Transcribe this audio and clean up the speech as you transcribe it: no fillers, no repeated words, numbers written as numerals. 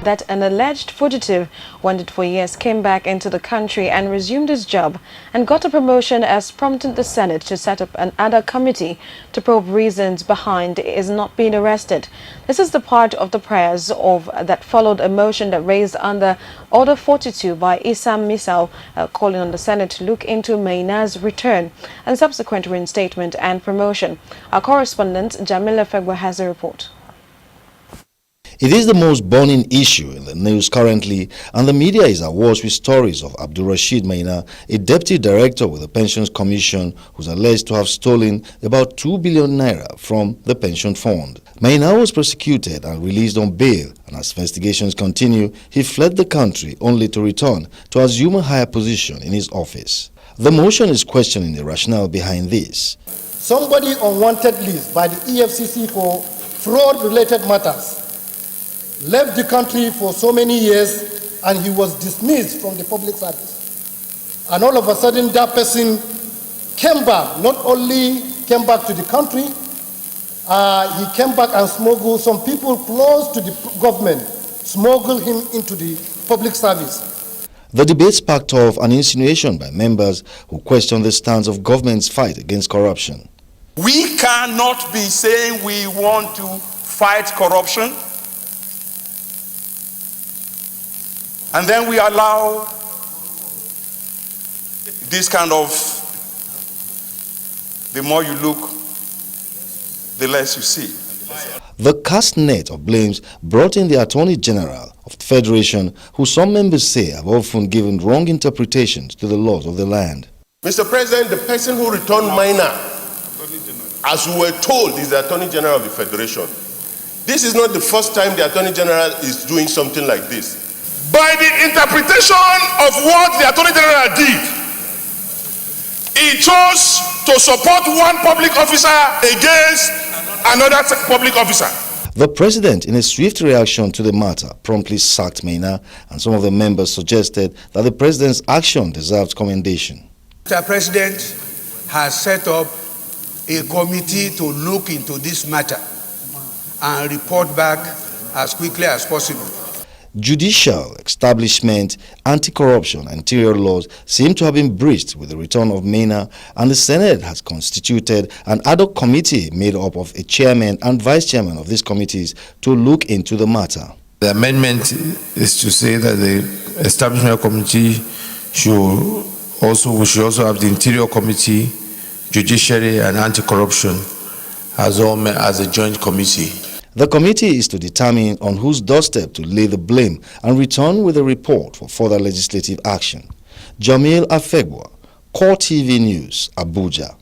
That an alleged fugitive wanted for years came back into the country and resumed his job and got a promotion has prompted the Senate to set up another committee to probe reasons behind his not being arrested. This is the part of the prayers that followed a motion that raised under Order 42 by Issam Misal calling on the Senate to look into Maina's return and subsequent reinstatement and promotion. Our correspondent Jamila Fegwa has a report. It is the most burning issue in the news currently, and the media is awash with stories of Abdul Rashid Maina, a deputy director with the Pensions Commission, who is alleged to have stolen about 2 billion naira from the pension fund. Maina was prosecuted and released on bail, and as investigations continue, he fled the country only to return to assume a higher position in his office. The motion is questioning the rationale behind this. Somebody on wanted list by the EFCC for fraud-related matters left the country for so many years and he was dismissed from the public service. And all of a sudden that person came back, not only came back to the country, he came back and smuggled some people close to the government, smuggled him into the public service. The debate sparked off an insinuation by members who questioned the stance of government's fight against corruption. We cannot be saying we want to fight corruption and then we allow this kind of, the more you look, the less you see. The cast net of blames brought in the Attorney General of the Federation, who some members say have often given wrong interpretations to the laws of the land. Mr. President, the person who returned Maina, as we were told, is the Attorney General of the Federation. This is not the first time the Attorney General is doing something like this. By the interpretation of what the Attorney General did, he chose to support one public officer against another public officer. The president, in a swift reaction to the matter, promptly sacked Maina, and some of the members suggested that the president's action deserves commendation. Mr. President has set up a committee to look into this matter and report back as quickly as possible. Judicial establishment, anti-corruption and interior laws seem to have been breached with the return of Maina, and the Senate has constituted an ad hoc committee made up of a chairman and vice chairman of these committees to look into the matter. The amendment is to say that the establishment committee should also have the interior committee, judiciary and anti-corruption as a joint committee. The committee is to determine on whose doorstep to lay the blame and return with a report for further legislative action. Jamil Afegwa, Core TV News, Abuja.